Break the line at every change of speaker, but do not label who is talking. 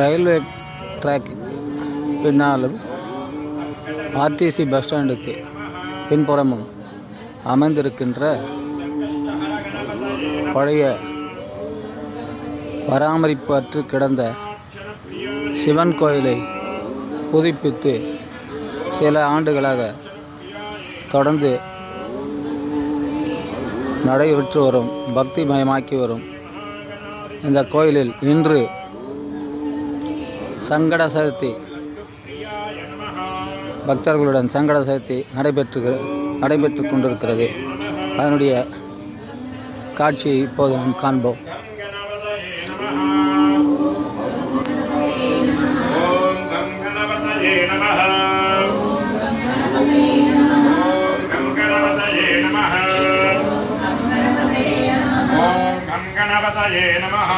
Railway track பின்னாலும் RTC bus ஸ்டாண்டுக்கு பின்புறமும் அமைந்திருக்கின்ற பழைய பராமரிப்பற்று கிடந்த சிவன் கோயிலை புதுப்பித்து சில ஆண்டுகளாக தொடர்ந்து நடைபெற்று வரும் பக்திமயமாக்கி வரும் இந்த கோயிலில் இன்று சங்கட சதுர்த்தி பக்தர்களுடன் சங்கட சதுர்த்தி நடைபெற்று கொண்டிருக்கிறது. அதனுடைய காட்சியை இப்போது நாம் காண்போம்.
गणपतये नमः।